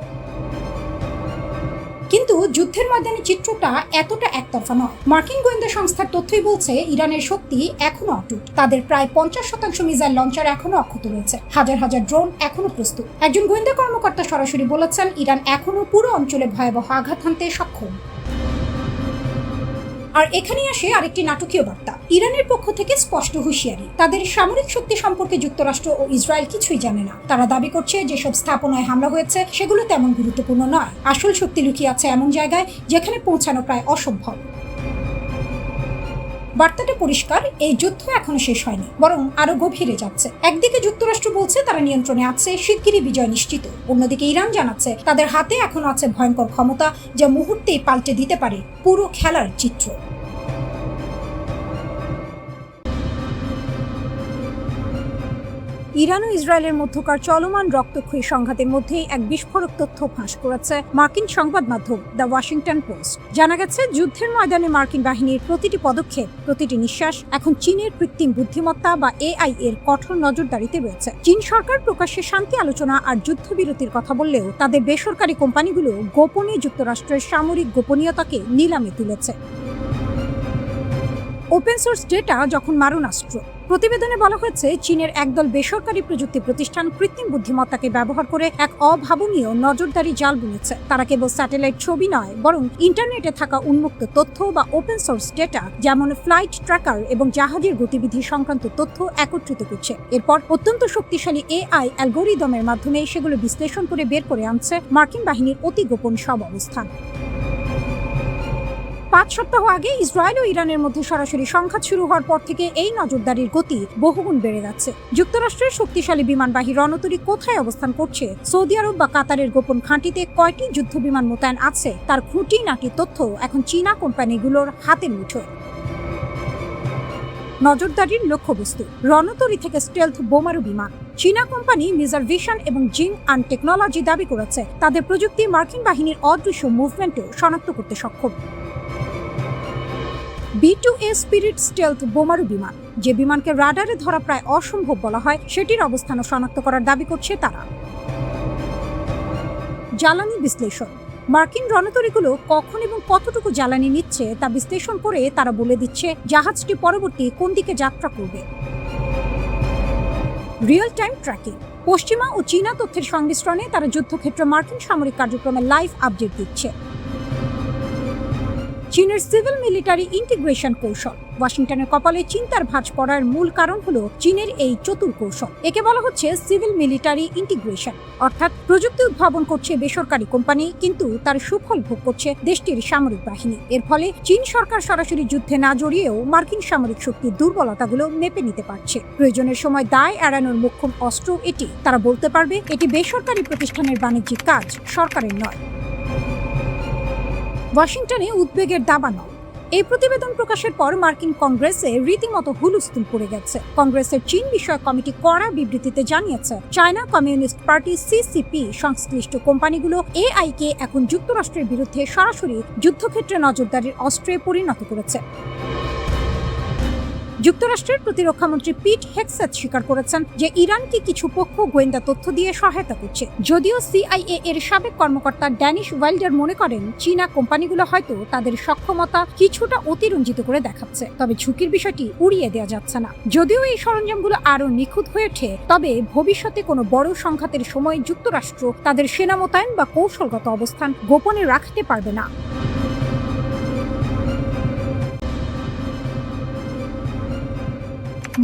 কিন্তু যুদ্ধের ময়দানে চিত্রটা এতটা একতরফা নয়। মার্কিন গোয়েন্দা সংস্থার তথ্যই বলছে, ইরানের শক্তি এখনো অটুট। তাদের প্রায় 50% মিসাইল লঞ্চার এখনো অক্ষত রয়েছে, হাজার হাজার ড্রোন এখনো প্রস্তুত। একজন গোয়েন্দা কর্মকর্তা সরাসরি বলেছেন, ইরান এখনো পুরো অঞ্চলে ভয়াবহ আঘাত হানতে সক্ষম। আর এখানেই আসে আরেকটি নাটকীয় বার্তা। ইরানের পক্ষ থেকে স্পষ্ট হুঁশিয়ারি, তাদের সামরিক শক্তি সম্পর্কে যুক্তরাষ্ট্র ও ইসরায়েল কিছুই জানে না। তারা দাবি করছে, যেসব স্থাপনায় হামলা হয়েছে সেগুলো তেমন গুরুত্বপূর্ণ নয়। আসল শক্তি লুকিয়ে আছে এমন জায়গায় যেখানে পৌঁছানো প্রায় অসম্ভব। বার্তাটা পরিষ্কার, এই যুদ্ধ এখনো শেষ হয়নি, বরং আরো গভীরে যাচ্ছে। একদিকে যুক্তরাষ্ট্র বলছে তারা নিয়ন্ত্রণে আছে, শিগগিরই বিজয় নিশ্চিত। অন্যদিকে ইরান জানাচ্ছে তাদের হাতে এখনো আছে ভয়ঙ্কর ক্ষমতা, যা মুহূর্তেই পাল্টে দিতে পারে পুরো খেলার চিত্র। ইরান ও ইসরায়েলের মধ্যকার চলমান রক্তক্ষয়ী সংঘাতের মধ্যেই এক বিস্ফোরক তথ্য ফাঁস করেছে মার্কিন সংবাদ মাধ্যম দ্য ওয়াশিংটন পোস্ট। জানা গেছে, যুদ্ধের ময়দানে মার্কিন বাহিনীর প্রতিটি পদক্ষেপ, প্রতিটি নিঃশ্বাস এখন চীনের কৃত্রিম বুদ্ধিমত্তা বা এআই এর কঠোর নজরদারিতে রয়েছে। চীন সরকার প্রকাশ্যে শান্তি আলোচনা আর যুদ্ধবিরতির কথা বললেও তাদের বেসরকারি কোম্পানিগুলো গোপনে যুক্তরাষ্ট্রের সামরিক গোপনীয়তাকে নিলামে তুলেছে। ওপেন সোর্স ডেটা যখন মারণাস্ত্র। প্রতিবেদনে বলা হয়েছে, চীনের একদল বেসরকারি প্রযুক্তি প্রতিষ্ঠান কৃত্রিম বুদ্ধিমত্তাকে ব্যবহার করে এক অভাবনীয় নজরদারি জাল বুনেছে। তারা কেবল স্যাটেলাইট ছবি নয়, বরং ইন্টারনেটে থাকা উন্মুক্ত তথ্য বা ওপেন সোর্স ডেটা, যেমন ফ্লাইট ট্র্যাকার এবং জাহাজের গতিবিধি সংক্রান্ত তথ্য একত্রিত করছে। এরপর অত্যন্ত শক্তিশালী এআই অ্যালগোরিদমের মাধ্যমে সেগুলো বিশ্লেষণ করে বের করে আনছে মার্কিন বাহিনীর অতি গোপন সব অবস্থান। 5 সপ্তাহ আগে ইসরায়েল ও ইরানের মধ্যে সরাসরি সংঘাত শুরু হওয়ার পর থেকে এই নজরদারির গতি বহুগুণ বেড়ে যাচ্ছে। যুক্তরাষ্ট্রের শক্তিশালী বিমানবাহী রণতরী কোথায় অবস্থান করছে, সৌদি আরব বা কাতারের গোপন ঘাঁটিতে কয়টি যুদ্ধ বিমান মোতায়েন আছে, তার খুঁটিনাটি তথ্য এখন চীনা কোম্পানিগুলোর হাতের মুঠোয়। নজরদারির লক্ষ্যবস্তু, রণতরী থেকে স্টেলথ বোমারু বিমান। চীনা কোম্পানি মিজার ভিশন এবং জিং আন টেকনোলজি দাবি করেছে তাদের প্রযুক্তি মার্কিন বাহিনীর অদৃশ্য মুভমেন্টও শনাক্ত করতে সক্ষম। B2A স্পিরিট স্টেলথ বোমারু বিমান, যে বিমানকে রাডারে ধরা প্রায় অসম্ভব বলা হয়, সেটির অবস্থানও শনাক্ত করার দাবি করছে তারা। জ্বালানি বিশ্লেষণ, মার্কিন রণতরীগুলো কখন এবং কতটুকু জ্বালানি নিচ্ছে তা বিশ্লেষণ করে তারা বলে দিচ্ছে জাহাজটি পরবর্তী কোন দিকে যাত্রা করবে। রিয়েল টাইম ট্র্যাকিং, পশ্চিমা ও চীনা তথ্যের সংমিশ্রণে তারা যুদ্ধক্ষেত্রে মার্কিন সামরিক কার্যক্রমে লাইভ আপডেট দিচ্ছে। চীনের সিভিল মিলিটারি ইন্টিগ্রেশন কৌশল, ওয়াশিংটনের কপালে চিন্তার ভাঁজ পড়ার মূল কারণ হলো চীনের এই চতুর কৌশল। একে বলা হচ্ছে সিভিল মিলিটারি ইন্টিগ্রেশন, অর্থাৎ প্রযুক্তি উদ্ভাবন করছে বেসরকারি কোম্পানি, কিন্তু তার সুফল ভোগ করছে দেশটির সামরিক বাহিনী। এর ফলে চীন সরকার সরাসরি যুদ্ধে না জড়িয়েও মার্কিন সামরিক শক্তির দুর্বলতাগুলো মেপে নিতে পারছে। প্রয়োজনের সময় দায় এড়ানোর মোক্ষম অস্ত্র এটি। তারা বলতে পারবে এটি বেসরকারি প্রতিষ্ঠানের বাণিজ্যিক কাজ, সরকারের নয়। ওয়াশিংটনে উদ্বেগের দাবানল। এই প্রতিবেদন প্রকাশের পর মার্কিন কংগ্রেসে রীতিমতো হুলস্থুল পড়ে গেছে। কংগ্রেসের চীন বিষয়ক কমিটি কড়া বিবৃতিতে জানিয়েছে, চায়না কমিউনিস্ট পার্টি সিসিপি সংশ্লিষ্ট কোম্পানিগুলো এআই কে এখন যুক্তরাষ্ট্রের বিরুদ্ধে সরাসরি যুদ্ধক্ষেত্রে নজরদারির অস্ত্রে পরিণত করেছে। যুক্তরাষ্ট্রের প্রতিরক্ষামন্ত্রী পিট হেগসেথ স্বীকার করেছেন যে ইরানকে কিছু পক্ষ গোয়েন্দা তথ্য দিয়ে সহায়তা করছে। যদিও সিআইএ এর সাবেক কর্মকর্তা ড্যানিশ ওয়াইল্ডার মনে করেন চীনা কোম্পানিগুলো হয়তো তাদের সক্ষমতা কিছুটা অতিরঞ্জিত করে দেখাচ্ছে, তবে ঝুঁকির বিষয়টি উড়িয়ে দেওয়া যাচ্ছে না। যদিও এই সরঞ্জামগুলো আরও নিখুঁত হয়ে ওঠে, তবে ভবিষ্যতে কোনো বড় সংঘাতের সময় যুক্তরাষ্ট্র তাদের সেনা মোতায়েন বা কৌশলগত অবস্থান গোপনে রাখতে পারবে না।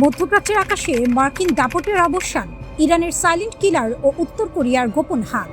মধ্যপ্রাচ্যের আকাশে মার্কিন দাপটের অবসান, ইরানের সাইলেন্ট কিলার ও উত্তর কোরিয়ার গোপন হাত।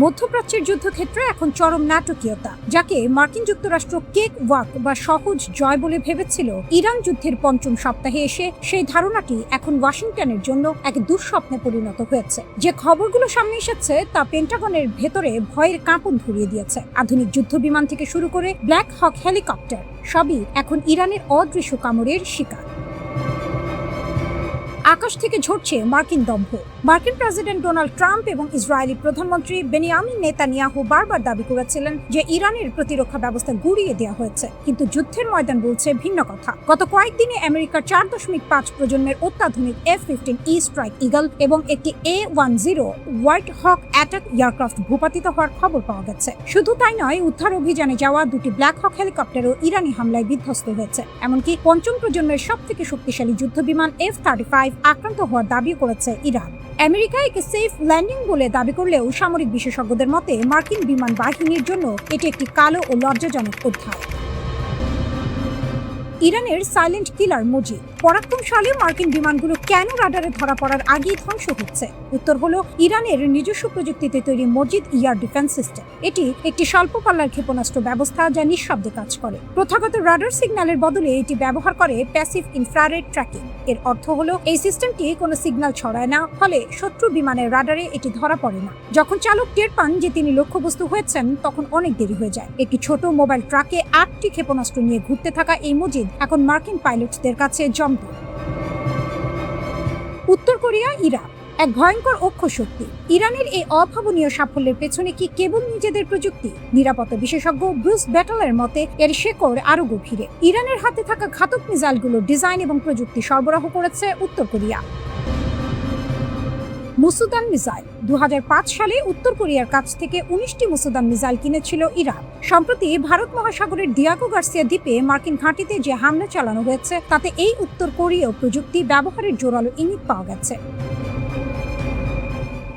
মধ্যপ্রাচ্যের যুদ্ধক্ষেত্রে এখন চরম নাটকীয়তা, যাকে মার্কিন যুক্তরাষ্ট্র কেক ওয়াক বা সহজ জয় বলে ভেবেছিল। ইরান যুদ্ধের পঞ্চম সপ্তাহে এসে সেই ধারণাটি এখন ওয়াশিংটনের জন্য এক দুঃস্বপ্নে পরিণত হয়েছে। যে খবরগুলো সামনে এসেছে তা পেন্টাগনের ভেতরে ভয়ের কাঁপন ধরিয়ে দিয়েছে। আধুনিক যুদ্ধ বিমান থেকে শুরু করে ব্ল্যাক হক হেলিকপ্টার সবই এখন ইরানের অদৃশ্য কামড়ের শিকার। আকাশ থেকে ঝরছে মার্কিন দম্ভ। মার্কিন প্রেসিডেন্ট ডোনাল্ড ট্রাম্প এবং ইসরায়েলি প্রধানমন্ত্রী বেনিয়ামিন নেতানিয়াহু বারবার দাবি করেছিলেন যে ইরানের প্রতিরক্ষা ব্যবস্থা গুঁড়িয়ে দেওয়া হয়েছে, কিন্তু যুদ্ধের ময়দান বলছে ভিন্ন কথা। গত কয়েকদিনে আমেরিকার 4.5 প্রজন্মের অত্যাধুনিক F-15E স্ট্রাইক ইগল এবং একটি A-10 হোয়াইট হক অ্যাটাক এয়ারক্রাফট ভূপাতিত হওয়ার খবর পাওয়া গেছে। শুধু তাই নয়, উদ্ধার অভিযানে যাওয়া দুটি ব্ল্যাক হক হেলিকপ্টারও ইরানি হামলায় বিধ্বস্ত হয়েছে। এমনকি পঞ্চম প্রজন্মের সবথেকে শক্তিশালী যুদ্ধবিমান F-35 আক্রান্ত হওয়ার দাবি করেছে ইরান। আমেরিকা একে সেফ ল্যান্ডিং বলে দাবি করলেও সামরিক বিশেষজ্ঞদের মতে মার্কিন বিমান বাহিনীর জন্য এটি একটি কালো ও লজ্জাজনক অধ্যায়। ইরানের সাইলেন্ট কিলার মজিদ। পরাক্রম সালে মার্কিন বিমানগুলো কেন রাডারে ধরা পড়ার আগেই ধ্বংস হচ্ছে? উত্তর হলো ইরানের নিজস্ব প্রযুক্তিতে তৈরি মজিদ এয়ার ডিফেন্স সিস্টেম। এটি একটি স্বল্প পাল্লার ক্ষেপণাস্ত্র ব্যবস্থা যা নিঃশব্দে কাজ করে। প্রথাগত রাডার সিগন্যালের বদলে এটি ব্যবহার করে প্যাসিভ ইনফ্রারেড ট্র্যাকিং। এর অর্থ হলো এই সিস্টেমটি কোনো সিগন্যাল ছড়ায় না, ফলে শত্রু বিমানের রাডারে এটি ধরা পড়ে না। যখন চালক টের পান যে তিনি লক্ষ্যবস্তু হয়েছেন, তখন অনেক দেরি হয়ে যায়। একটি ছোট মোবাইল ট্রাকে 8টি ক্ষেপণাস্ত্র নিয়ে ঘুরতে থাকা এই মজিদ এখন মার্কিন পাইলটদের কাছে জব্দ। উত্তর কোরিয়া ইরান এক ভয়ঙ্কর অক্ষশক্তি। ইরানের এই অভাবনীয় সাফল্যের পেছনে কি কেবল নিজেদের প্রযুক্তি? নিরাপত্তা বিশেষজ্ঞ ব্রুস ব্যাটলের মতে এর শেকড় আরো গভীরে। ইরানের হাতে থাকা ঘাতক মিসাইলগুলোর ডিজাইন এবং প্রযুক্তি সরবরাহ করেছে উত্তর কোরিয়া। Musudan missile. 2005 সালে উত্তর কোরিয়ার কাছ থেকে 19টি মুসুদান মিসাইল কিনেছিল ইরান। সম্প্রতি ভারত মহাসাগরের ডিয়াগো গার্সিয়া দ্বীপে মার্কিন ঘাঁটিতে যে হামলা চালানো হয়েছে তাতে এই উত্তর কোরীয় প্রযুক্তি ব্যবহারের জোরালো ইঙ্গিত পাওয়া গেছে।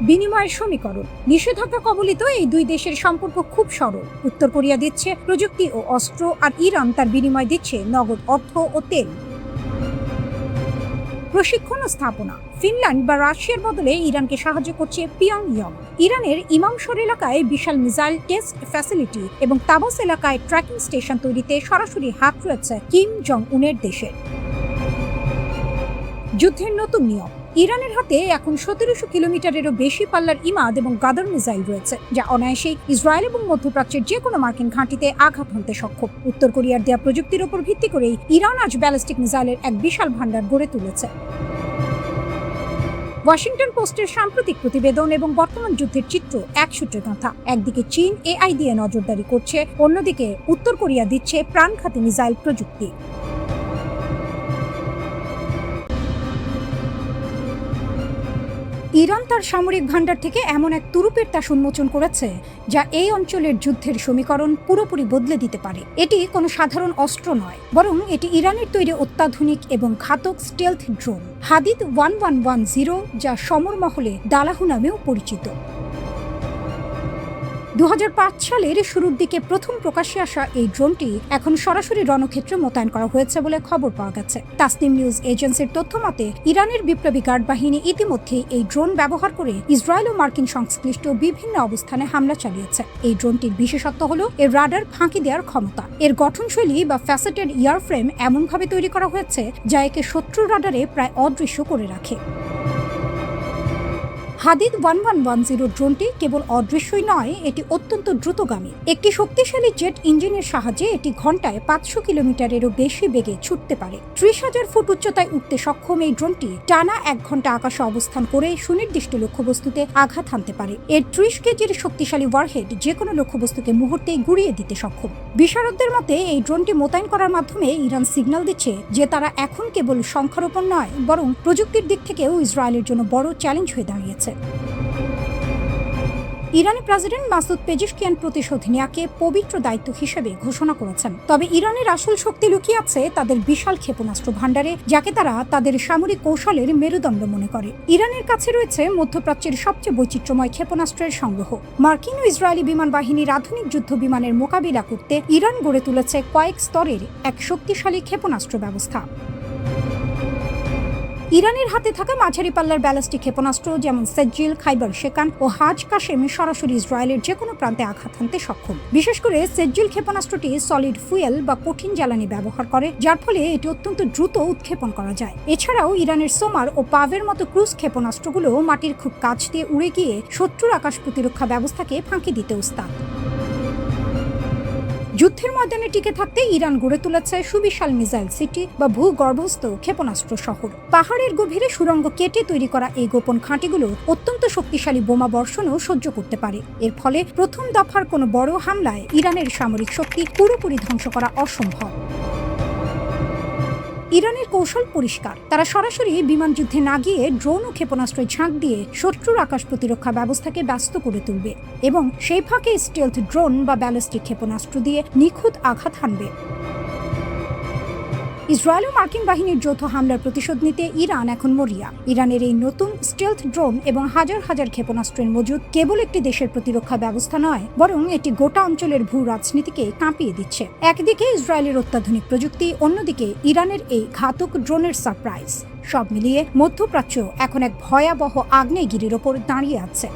বিনিময়ের সমীকরণ। নিষেধাজ্ঞা কবলিত এই দুই দেশের সম্পর্ক খুব সরল। উত্তর কোরিয়া দিচ্ছে প্রযুক্তি ও অস্ত্র, আর ইরান তার বিনিময় দিচ্ছে নগদ অর্থ ও তেল। প্রশিক্ষণ ও স্থাপনা। ফিনল্যান্ড বা রাশিয়ার বদলে ইরানকে সাহায্য করছে পিয়ংইয়ং। ইরানের ইমামশর এলাকায় বিশাল মিসাইল টেস্ট ফ্যাসিলিটি এবং তাবস এলাকায় ট্র্যাকিং স্টেশন তৈরিতে সরাসরি হাত রয়েছে কিম জং উনের দেশের। যুদ্ধের নতুন নিয়ম। ইরানের হাতে এখন 1700 কিলোমিটারেরও বেশি পাল্লার ইমাদ এবং গাদর মিসাইল রয়েছে, যা অনায়াসেই ইসরায়েল এবং মধ্যপ্রাচ্যের যে কোনো মার্কিন ঘাঁটিতে আঘাত হানতে সক্ষম। উত্তর কোরিয়ার দেয়া প্রযুক্তির উপর ভিত্তি করেই ইরান আজ ব্যালিস্টিক মিসাইলের এক বিশাল ভান্ডার গড়ে তুলেছে। ওয়াশিংটন পোস্টের সাম্প্রতিক প্রতিবেদন এবং বর্তমান যুদ্ধের চিত্র এক সূত্রে গাঁথা। একদিকে চীন এআই দিয়ে নজরদারি করছে, অন্যদিকে উত্তর কোরিয়া দিচ্ছে প্রাণঘাতী মিসাইল প্রযুক্তি। ইরান তার সামরিক ভান্ডার থেকে এমন এক তুরুপের তাস উন্মোচন করেছে যা এই অঞ্চলের যুদ্ধের সমীকরণ পুরোপুরি বদলে দিতে পারে। এটি কোনো সাধারণ অস্ত্র নয়, বরং এটি ইরানের তৈরি অত্যাধুনিক এবং ঘাতক স্টেলথ ড্রোন হাদিদ 1110, যা সমর মহলে দালাহু নামেও পরিচিত। 2005 সালের শুরুর দিকে প্রথম প্রকাশ্যে আসা এই ড্রোনটি এখন সরাসরি রণক্ষেত্রে মোতায়েন করা হয়েছে বলে খবর পাওয়া গেছে। তাসনিম নিউজ এজেন্সির তথ্য মতে ইরানের বিপ্লবী গার্ড বাহিনী ইতিমধ্যেই এই ড্রোন ব্যবহার করে ইসরায়েল ও মার্কিন সংশ্লিষ্ট বিভিন্ন অবস্থানে হামলা চালিয়েছে। এই ড্রোনটির বিশেষত্ব হলো এর রাডার ফাঁকি দেওয়ার ক্ষমতা। এর গঠনশৈলী বা ফ্যাসেটেড ইয়ারফ্রেম এমনভাবে তৈরি করা হয়েছে যা একে শত্রু রাডারে প্রায় অদৃশ্য করে রাখে। হাদিদ 1110 ড্রোনটি কেবল অদৃশ্যই নয়, এটি অত্যন্ত দ্রুতগামী। একটি শক্তিশালী জেট ইঞ্জিনের সাহায্যে এটি ঘন্টায় 500 কিলোমিটারেরও বেশি বেগে ছুটতে পারে। 30,000 ফুট উচ্চতায় উঠতে সক্ষম এই ড্রোনটি টানা 1 ঘন্টা আকাশে অবস্থান করে সুনির্দিষ্ট লক্ষ্যবস্তুতে আঘাত হানতে পারে। এর 30 কেজির শক্তিশালী ওয়ারহেড যে কোনো লক্ষ্যবস্তুকে মুহূর্তেই গুড়িয়ে দিতে সক্ষম। বিশারদদের মতে এই ড্রোনটি মোতায়েন করার মাধ্যমে ইরান সিগন্যাল দিচ্ছে যে তারা এখন কেবল সংখ্যার উপর নয়, বরং প্রযুক্তির দিক থেকেও ইসরায়েলের জন্য বড় চ্যালেঞ্জ হয়ে দাঁড়িয়েছে। ইরানি প্রেসিডেন্ট মাসুদ পেজিশকিয়ান প্রতিশোধ নেওয়াকে পবিত্র দায়িত্ব হিসেবে ঘোষণা করেছেন। তবে ইরানের আসল শক্তি লুকিয়ে আছে তাদের বিশাল ক্ষেপণাস্ত্র ভাণ্ডারে, যাকে তারা তাদের সামরিক কৌশলের মেরুদণ্ড মনে করে। ইরানের কাছে রয়েছে মধ্যপ্রাচ্যের সবচেয়ে বৈচিত্র্যময় ক্ষেপণাস্ত্রের সংগ্রহ। মার্কিন ও ইসরায়েলি বিমান বাহিনীর আধুনিক যুদ্ধ বিমানের মোকাবিলা করতে ইরান গড়ে তুলেছে কয়েক স্তরের এক শক্তিশালী ক্ষেপণাস্ত্র ব্যবস্থা। ইরানের হাতে থাকা মাঝারি পাল্লার ব্যালিস্টিক ক্ষেপণাস্ত্র যেমন সেজ্জিল, খাইবার শেকান ও হাজ কাশেম সরাসরি ইসরায়েলের যে কোনো প্রান্তে আঘাত হানতে সক্ষম। বিশেষ করে সেজ্জিল ক্ষেপণাস্ত্রটি সলিড ফুয়েল বা কঠিন জ্বালানি ব্যবহার করে, যার ফলে এটি অত্যন্ত দ্রুত উৎক্ষেপণ করা যায়। এছাড়াও ইরানের সোমার ও পাভের মতো ক্রুজ ক্ষেপণাস্ত্রগুলো মাটির খুব কাছ দিয়ে উড়ে গিয়ে শত্রুর আকাশ প্রতিরক্ষা ব্যবস্থাকে ফাঁকি দিতে উস্তাদ। যুদ্ধের ময়দানে টিকে থাকতে ইরান গড়ে তুলেছে সুবিশাল মিসাইল সিটি বা ভূগর্ভস্থ ক্ষেপণাস্ত্র শহর। পাহাড়ের গভীরে সুড়ঙ্গ কেটে তৈরি করা এই গোপন ঘাঁটিগুলো অত্যন্ত শক্তিশালী বোমা বর্ষণও সহ্য করতে পারে। এর ফলে প্রথম দফার কোনো বড় হামলায় ইরানের সামরিক শক্তি পুরোপুরি ধ্বংস করা অসম্ভব। ইরানের কৌশল পরিষ্কার, তারা সরাসরি বিমান যুদ্ধে না গিয়ে ড্রোন ও ক্ষেপণাস্ত্রের ঝাঁক দিয়ে শত্রুর আকাশ প্রতিরক্ষা ব্যবস্থাকে ব্যস্ত করে তুলবে এবং সেই ফাঁকে স্টেলথ ড্রোন বা ব্যালিস্টিক ক্ষেপণাস্ত্র দিয়ে নিখুঁত আঘাত হানবে। ইসরায়েল ও মার্কিন বাহিনীর যৌথ হামলার প্রতিশোধ নিতে ইরান এখন মরিয়া। ইরানের এই নতুন স্টেলথ ড্রোন এবং হাজার হাজার ক্ষেপণাস্ত্রের মজুদ কেবল একটি দেশের প্রতিরক্ষা ব্যবস্থা নয়, বরং এটি গোটা অঞ্চলের ভূ রাজনীতিকে কাঁপিয়ে দিচ্ছে। একদিকে ইসরায়েলের অত্যাধুনিক প্রযুক্তি, অন্যদিকে ইরানের এই ঘাতক ড্রোনের সারপ্রাইজ। সব মিলিয়ে মধ্যপ্রাচ্য এখন এক ভয়াবহ আগ্নেয়গিরির ওপর দাঁড়িয়ে আছে।